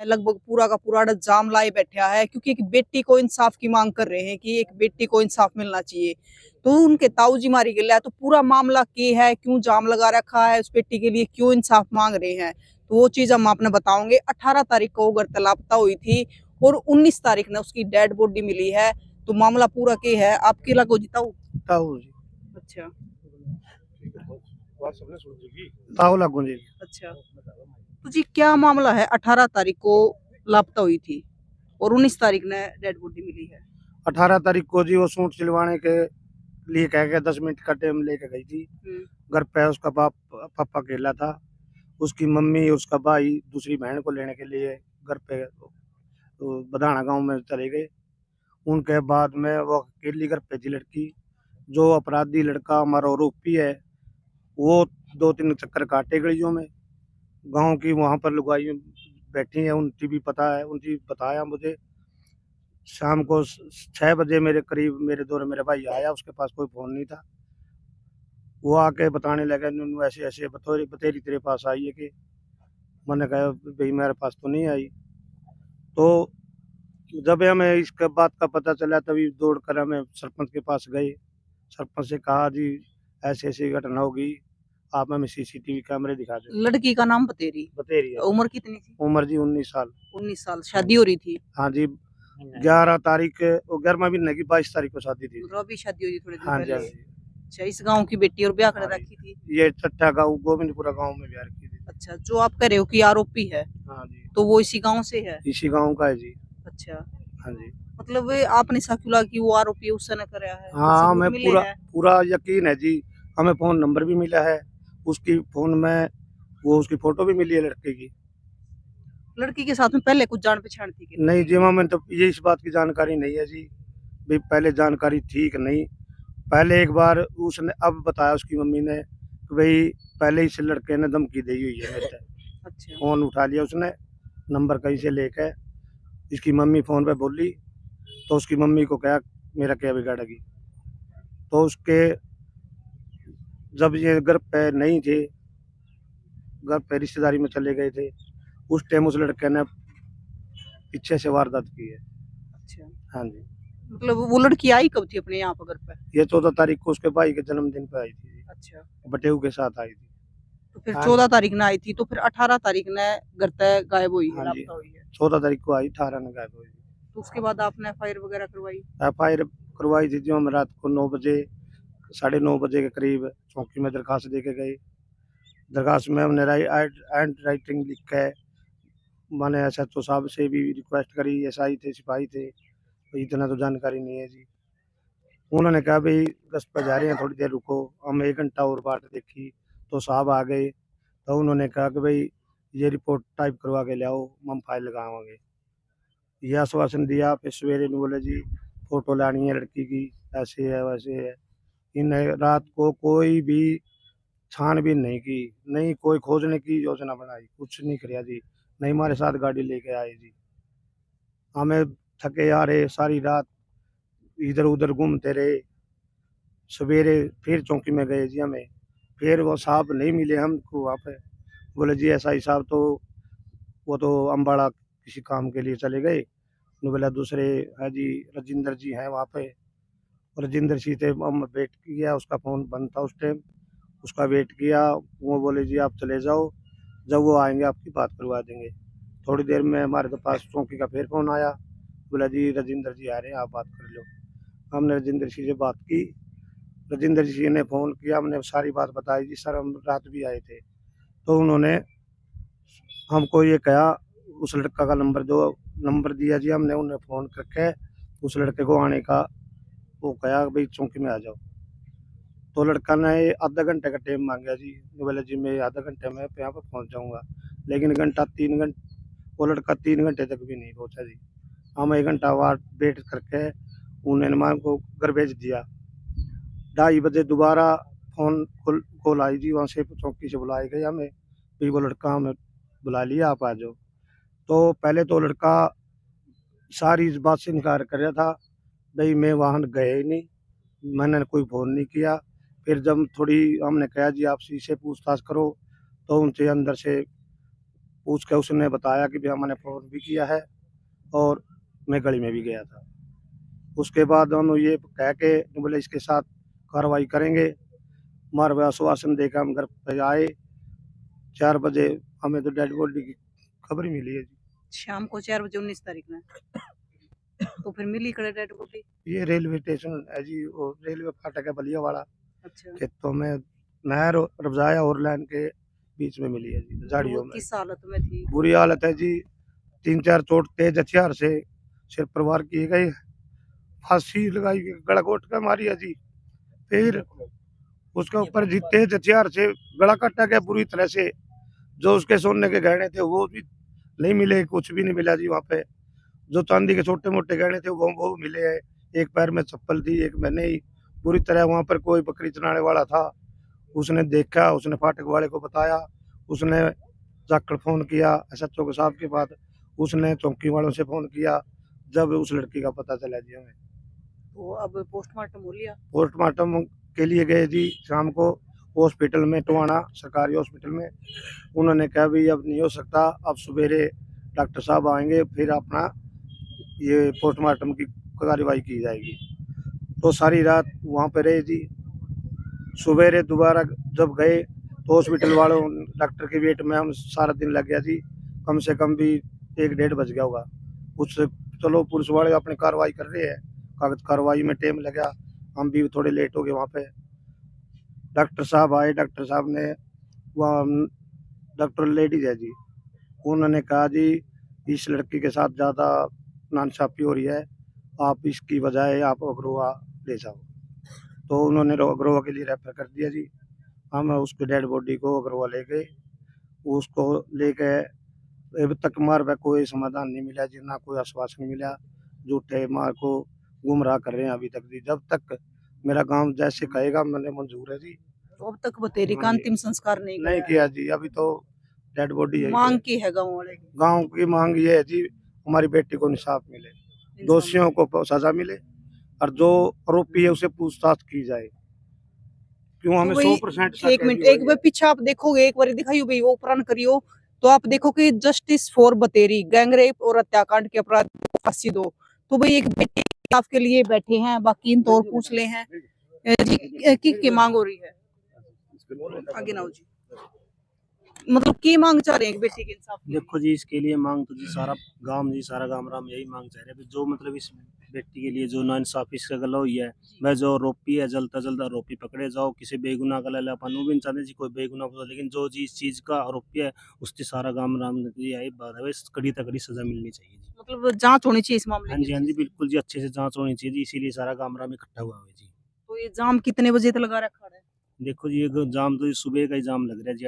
लगभग पूरा का पूरा जाम लाए बैठा है क्योंकि एक बेटी को इंसाफ की मांग कर रहे हैं कि एक बेटी को इंसाफ मिलना चाहिए। तो उनके ताऊ जी मारी गई है, तो पूरा मामला क्या है, क्यों जाम लगा रखा है, उस बेटी के लिए क्यों इंसाफ मांग रहे हैं, तो वो चीज हम आपने बताओगे। 18 तारीख को गर्त लापता हुई थी और 19 तारीख ने उसकी डेड बॉडी मिली है। तो मामला पूरा क्या है, आपके लागो जी ताऊ? ताऊ जी। अच्छा ताऊ लागू जी। अच्छा, तो जी क्या मामला है? 18 तारीख को लापता हुई थी और 19 तारीख ने डेड बॉडी मिली है। 18 तारीख को जी वो सूट सिलवाने के लिए कह के 10 मिनट का टाइम लेके गई थी। घर पे उसका पापा अकेला था। उसकी मम्मी उसका भाई दूसरी बहन को लेने के लिए घर पे तो बधाना गांव में चले गए। उनके बाद में वो अकेली घर पे थी लड़की। जो अपराधी लड़का हमारा आरोपी है वो 2-3 चक्कर काटे गलियों में। गांव की वहां पर लुगाई बैठी हैं, उनकी भी पता है, उनकी बताया मुझे। शाम को 6 बजे मेरे करीब मेरे दौर मेरा भाई आया, उसके पास कोई फोन नहीं था। वो आके बताने लगा नूनू ऐसे ऐसे बतेरी तेरे पास आई है कि मैंने कहा भाई मेरे पास तो नहीं आई। तो जब हमें इसके बात का पता चला तभी दौड़ कर हमें सरपंच के पास गए। सरपंच से कहा जी ऐसी ऐसी घटना होगी, आप हमें सीसीटीवी कैमरे दिखा दो। लड़की का नाम बतेरी? बतेरी है। उम्र कितनी थी? उम्र जी 19 साल। 19 साल। शादी हो रही थी? हाँ जी 11 तारीख 11वां महीने की 22 तारीख को शादी थी। अभी शादी हुई थी थोड़े दिन हाँ जी हाँ पहले। जी। अच्छा, इस गांव की बेटी और ब्याह कर रखी थी? ये चट्टा गाँव गोविंदपुरा गाँव में ब्याह की थी। अच्छा, जो आप कह रहे हो कि आरोपी है, हाँ जी तो वो इसी गांव से है? इसी गाँव का है जी। अच्छा, हाँ जी। मतलब आपने साकुला की वो आरोपी उसने कराया है? हाँ सबूत हमें मिले पूरा हैं? पूरा यकीन है जी। हमें फोन नंबर भी मिला है, उसकी फोन में वो उसकी फोटो भी मिली है लड़के की। लड़की के साथ में पहले कुछ जान पहचान थी कि नहीं जी हमें तो ये इस बात की जानकारी नहीं है जी। भाई पहले जानकारी थी कि नहीं। पहले एक बार उसने अब बताया उसकी मम्मी ने कि भाई पहले इस लड़के ने धमकी दी हुई है मेरे से। अच्छा फोन उठा लिया उसने, नंबर कहीं से लेके। इसकी मम्मी फोन पे बोली तो उसकी मम्मी को कहा मेरा क्या बिगाड़ेगी। तो उसके जब ये घर पे नहीं थे, घर पे रिश्तेदारी में चले गए थे, उस टाइम उस लड़के ने पीछे से वारदात की है। अच्छा, हाँ जी। मतलब वो लड़की आई कब थी अपने यहाँ पर घर पे? ये 14 तारीख को उसके भाई के जन्मदिन पे आई थी। अच्छा, बटेऊ के साथ आई थी। तो फिर हाँ 14 तारीख ने आई थी, तो फिर 18 तारीख ने घर तक गायब हुई है, हाँ जी लापता हुई है। 14 तारीख को आई, 18 ने गायब हुई। तो उसके बाद आपने एफआईआर वगैरह करवाई? एफ करवाई थी जो हम रात को 9 बजे 9:30 के करीब चौकी में दरखास्त दे के गए। दरखास्त में हमने राइटिंग लिख के मैंने SHO साहब से भी रिक्वेस्ट करी। SI थे, सिपाही थे, तो इतना तो जानकारी नहीं है जी। उन्होंने कहा भाई गश्त पे जा रहे हैं, थोड़ी देर रुको। हम 1 घंटा और बाट देखी तो साहब आ गए। तो उन्होंने कहा कि भाई ये रिपोर्ट टाइप करवा के ले आओ, हम फाइल लगावांगे। ये आश्वासन दिया। फिर सवेरे ने बोले जी फोटो लानी है लड़की की, ऐसे है वैसे है। इन रात को कोई भी छानबीन नहीं की, नहीं कोई खोजने की योजना बनाई, कुछ नहीं किया जी। नहीं हमारे साथ गाड़ी लेके आए जी। हमें थके आ रहे सारी रात इधर उधर घूमते रहे। सवेरे फिर चौकी में गए जी हमें, फिर वो साहब नहीं मिले हमको वहाँ पे। बोले जी SI साहब तो वो तो अम्बाड़ा किसी काम के लिए चले गए। बोला दूसरे है जी राजेंद्र जी हैं वहाँ पे। और राजेंद्र जी थे, हम वेट किया, उसका फ़ोन बंद था उस टाइम। उसका वेट किया, वो बोले जी आप चले जाओ, जब वो आएंगे आपकी बात करवा देंगे। थोड़ी देर में हमारे पास चौकी का फिर फ़ोन आया, बोला जी राजेंद्र जी आ रहे हैं, आप बात कर लो। हमने राजेंद्र जी से बात की। राजेंद्र जी ने फ़ोन किया, हमने सारी बात बताई जी सर हम रात भी आए थे। तो उन्होंने हमको ये कहा उस लड़का का नंबर दो। नंबर दिया जी हमने, उन्हें फ़ोन करके उस लड़के को आने का वो कहा भाई चौकी में आ जाओ। तो लड़का ने आधा घंटे का टाइम मांगा जी। बोला जी मैं आधा घंटे में यहाँ पर पहुँच जाऊँगा। लेकिन घंटा 3 घंटे वो लड़का 3 घंटे तक भी नहीं पहुँचा जी। हम 1 घंटा वहाँ वेट करके उन्होंने मां को घर भेज दिया। 2:30 बजे दोबारा फ़ोन कॉल आई जी, वहाँ से चौकी से बुलाए गए हमें, फिर वो लड़का हमें बुला लिया आप आ जाओ। तो पहले तो लड़का सारी इस बात से इनकार कर रहा था, भाई मैं वहाँ गया ही नहीं, मैंने कोई फ़ोन नहीं किया। फिर जब थोड़ी हमने कहा जी आप इसे पूछताछ करो, तो उनसे अंदर से पूछ के उसने बताया कि भैया मैंने फ़ोन भी किया है और मैं गली में भी गया था। उसके बाद हम ये कह के बोले इसके साथ कार्रवाई करेंगे। हमारे को आश्वासन देकर हम घर पे आए। 4 बजे हमें तो डेड बॉडी की खबर ही मिली है जी। शाम को 4 बजे 19 तारीख में तो फिर मिली कड़े डेड बॉडी। ये रेलवे स्टेशन है जी, वो रेलवे फाटक है बलियावाड़ा, अच्छा, खेतों में नहर और रबजाया और लाइन के बीच में मिली है जी, तो झाड़ियों वो में। किस हालत में थी? बुरी हालत है जी, 3-4 चोट तेज हथियार से सिर पर वार किए गए, फांसी लगाई गई, गला घोट के मारी है जी। फिर उसके ऊपर जी तेज हथियार से गला काटा गया बुरी तरह से। जो उसके सोने के गहने थे वो भी नहीं मिले, कुछ भी नहीं मिला जी वहाँ पे। जो चांदी के छोटे मोटे गहने थे वो मिले हैं। एक पैर में चप्पल थी, एक में नहीं। पूरी तरह वहाँ पर कोई बकरी चराने वाला था, उसने देखा, उसने फाटक वाले को बताया, उसने जाकर फोन किया SHO के साहब के पास, उसने चौकी वालों से फोन किया, जब उस लड़की का पता चला जी हमें। तो अब पोस्टमार्टम हो लिया? पोस्टमार्टम के लिए गए जी शाम को हॉस्पिटल में, टोहाना सरकारी हॉस्पिटल में। उन्होंने कहा भाई अब नहीं हो सकता, अब सवेरे डॉक्टर साहब आएंगे, फिर अपना ये पोस्टमार्टम की कार्रवाई की जाएगी। तो सारी रात वहाँ पे रहे जी। सवेरे दोबारा जब गए तो हॉस्पिटल वालों डॉक्टर के वेट में हम सारा दिन लग गया जी, कम से कम भी 1-1.5 बज गया होगा। उससे चलो पुलिस वाले अपनी कार्रवाई कर रहे हैं, कागज कार्रवाई में टाइम लगा, हम भी थोड़े लेट हो गए वहाँ पे। डॉक्टर साहब आए, डॉक्टर साहब ने वहाँ डॉक्टर लेडीज है जी, उन्होंने कहा जी इस लड़की के साथ ज़्यादा नाइंसाफ़ी हो रही है, आप इसकी बजाय आप अग्रोहा ले जाओ। तो उन्होंने अग्रोहा के लिए रेफर कर दिया जी। हम उसकी डेड बॉडी को अग्रोहा ले गए, उसको लेके अभी तक हमारे पे कोई समाधान नहीं मिला जी, ना कोई आश्वासन मिला। झूठे मार को गुमराह कर रहे हैं अभी तक जी। जब तक मेरा गांव जैसे कहेगा मैंने मंजूर है जी। तो अब तक बतेरी का हाँ जी। अंतिम संस्कार नहीं नहीं किया किया जी, अभी तो डेड बॉडी है। मांग की है गाँव वाले की? गांव की मांग ये है जी, हमारी बेटी को इंसाफ मिले, दोषियों को सजा मिले और जो आरोपी है उसे पूछताछ की जाए। क्यों तो हमें भाई 100% शक एक है मिनट, जी एक बार पीछे आप देखोगे, एक बार दिखाइयो भाई वो उपरान करियो, तो आप देखो कि जस्टिस फॉर बतेरी गैंगरेप और हत्याकांड के अपराध को फांसी दो। तो भाई एक बेटे के इंसाफ के लिए बैठे हैं, बाकी इन तो और पूछ ले हैं जी की मांग हो रही है। आगे ना हो जी, मतलब की मांग चाह रहे हैं बेटी के इंसाफ के लिए? देखो जी इसके लिए मांग तो जी सारा गांव राम यही मांग चाह रहे हैं जो मतलब इस व्यक्ति के लिए जो नाइंसाफी इसका गला हुई है, वह जो आरोपी है जल्द से जल्द आरोपी पकड़े जाओ, किसी बेगुनाह का लला अपन भी नहीं चाहते जी कोई बेगुनाह हो, लेकिन जो जी इस चीज का आरोपी है उसकी सारा गांव राम यही बात है, कड़ी तकड़ी सजा मिलनी चाहिए जी। मतलब जांच होनी चाहिए इस मामले हाँ जी, हाँ जी, बिल्कुल जी, अच्छे से जांच होनी चाहिए जी, इसीलिए सारा गांव राम इकट्ठा हुआ है जी। तो ये जाम कितने बजे तक लगा रखा है? देखो जी ये जाम तो सुबह का ही जाम लग रहा है जी,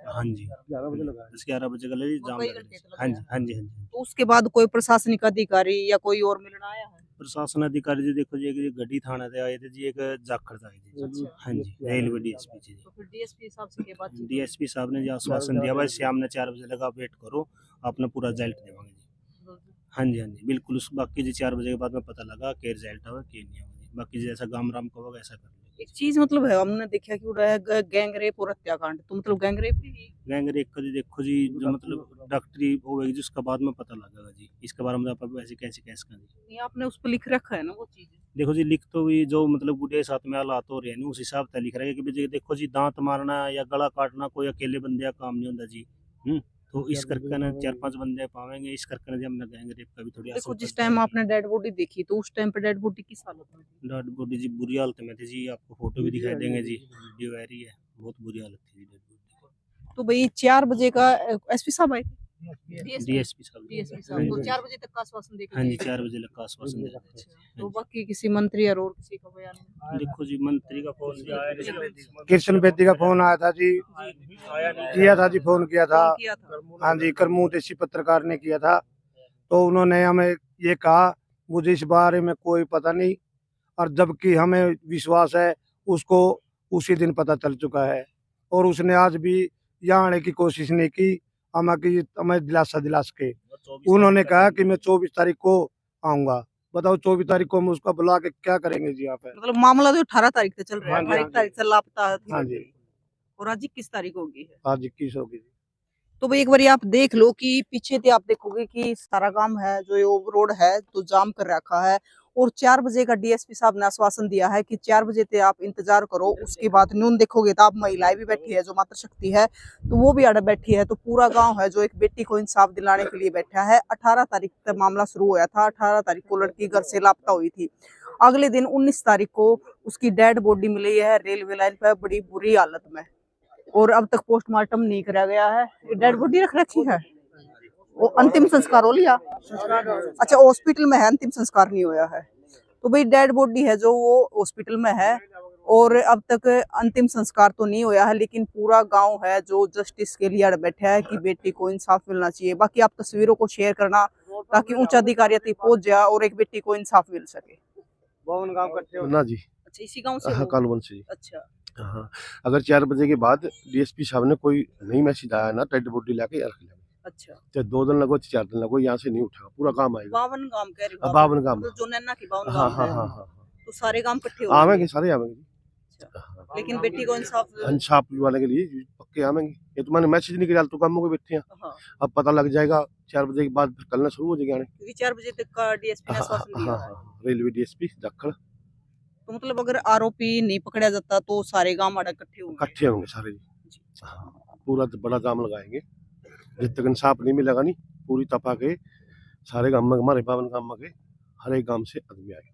हाँ जी 11 बजे लगा 11 बजे का जी जाम लग रहा है। हाँ जी, हाँ जी, हाँ जी। तो उसके बाद कोई प्रशासनिक अधिकारी या कोई और मिलने आया है? प्रशासन अधिकारी जी देखो जी एक गड्डी थाना से आए थे जी, एक जाखड़ से आए थे जी। अच्छा। हाँ जी, रेलवे DSP जी। तो फिर डीएसपी साहब से के बाद DSP साहब ने जी आश्वासन दिया भाई शाम ने 4 बजे लगा वेट करो, आपने पूरा रिजल्ट देवांगे जी। हाँ जी, हाँ जी, बिल्कुल। उस बाकी जी 4 बजे के बाद में पता लगा के रिजल्ट आवा के नहीं आवा जी, बाकी जैसा गाम राम का होगा ऐसा कर लेंगे। एक चीज मतलब है, हमने देखा कि उड़ा है गैंग रेप और हत्याकांड, तो मतलब गैंग रेप ही गैंग रेप का जी देखो जी जो मतलब डॉक्टरी होगी जी उसका बाद में पता लगेगा जी, इसके बारे में आप ऐसे कैसे कैसे कर जी। नहीं, आपने उस पर लिख रखा है ना वो चीज? देखो जी लिख तो भी जो मतलब गुडे साथ में हालात हो रहे हैं उस हिसाब से लिख रहा है कि देखो जी दांत मारना या गला काटना कोई अकेले बंदे का काम नहीं होता जी। तो इस करके ना 4-5 बंदे पावेंगे, इस करके ना जी हमने गैंग रेप का भी थोड़ी देखो जिस टाइम आपने डेड बॉडी देखी तो उस टाइम पे डेड बॉडी किस हालत में थी? डेड बॉडी जी बुरी हालत में थी जी, आपको फोटो भी दिखाई देंगे जी, वीडियो आ रही है, बहुत बुरी हालत थी जी डेड बॉडी। तो भाई 4 बजे का एसपी साहब आए थे? DSP साहब तो 4 बजे तक का आश्वासन देके हाँ जी गए? 4 बजे लग का आश्वासन दिया। तो बाकी किसी मंत्री और किसी का बयान नहीं? देखो जी मंत्री का फोन कृष्ण बेदी का फोन आया था जी, किया था जी, फोन किया था। किया था? हाँ जी, करमूदेशी पत्रकार ने किया था। तो उन्होंने हमें ये कहा मुझे इस बारे में कोई पता नहीं, और जबकि हमें विश्वास है उसको उसी दिन पता चल चुका है, और उसने आज भी यहाँ आने की कोशिश नहीं की हमें दिलासा दिलास के। उन्होंने कहा कि मैं 24 तारीख को आऊंगा। बताओ 24 तारीख को हम उसका बुला के क्या करेंगे जी यहाँ पे। मतलब मामला तो 18 तारीख से चल रहा है, हाँ जी, 18 तारीख से लापता है। हाँ जी, और आज 21 तारीख होगी है। आज 21 होगी जी। तो भाई एक बार आप देख लो कि पीछे से आप देखोगे कि सारा काम है जो ये रोड है तो जाम कर रखा है। और 4 बजे का डीएसपी साहब ने आश्वासन दिया है कि 4 बजे तक आप इंतजार करो। उसके बाद नून देखोगे तो आप महिलाएं भी बैठी है जो मातृ शक्ति है तो वो भी अड़ बैठी है। तो पूरा गांव है जो एक बेटी को इंसाफ दिलाने के लिए बैठा है। 18 तारीख तक मामला शुरू हुआ था। 18 तारीख को लड़की घर से लापता हुई थी। अगले दिन 19 तारीख को उसकी डेड बॉडी मिली है रेलवे लाइन पर बड़ी बुरी हालत में। और अब तक पोस्टमार्टम नहीं कराया गया है। डेड बॉडी रख रखी है। वो अंतिम संस्कार हो लिया। अच्छा हॉस्पिटल में है, अंतिम संस्कार नहीं हुआ है। तो भाई डेड बॉडी है जो वो हॉस्पिटल में है और अब तक अंतिम संस्कार तो नहीं हुआ है। लेकिन पूरा गांव है जो जस्टिस के लिए अड़ बैठा है कि बेटी को इंसाफ मिलना चाहिए। बाकी आप तस्वीरों को शेयर करना ताकि उच्च अधिकारी तक पहुंच जाए और एक बेटी को इंसाफ मिल सके। ना जी। अच्छा इसी गांव से हाँ, हो? कालवन से जी। अच्छा हाँ, अगर 4 बजे के बाद डीएसपी साहब ने कोई नई मैसेज आया ना डेड बॉडी लाके रख ले, अच्छा चाहे 2 दिन लगो 4 दिन लगो, यहाँ से नहीं उठा पूरा काम आएगा। 52 गांव कह रही हूँ। 52 गांव। मतलब जो नैना की 52 हाँ गांव हाँ है। हाँ हाँ तो सारे गांव इकट्ठे हो आवेंगे, सारे आवेंगे जी। अच्छा। लेकिन बेटी को इंसाफ इंसाफ दिलवाने के लिए पक्के आवेंगे। ये तो मैंने मैसेज नहीं किया तो कामों के बैठे हैं। हाँ अब पता लग जाएगा 4 बजे के बाद फिर कलना शुरू हो जाएगा आने। क्योंकि 4 बजे तक का डीएसपी ने हाँ आश्वासन हाँ दिया हाँ है। हाँ, रेलवे डीएसपी जाखड़। तो मतलब अगर आरोपी नहीं पकड़ा जाता तो सारे गांव आड़ा इकट्ठे होंगे। इकट्ठे होंगे सारे जी। हाँ, पूरा बड़ा जाम लगाएंगे जब तक इंसाफ नहीं मिलेगा। नहीं पूरी तपा के सारे गांव में हमारे 52 गांव में हर एक गांव से आदमी आएगा।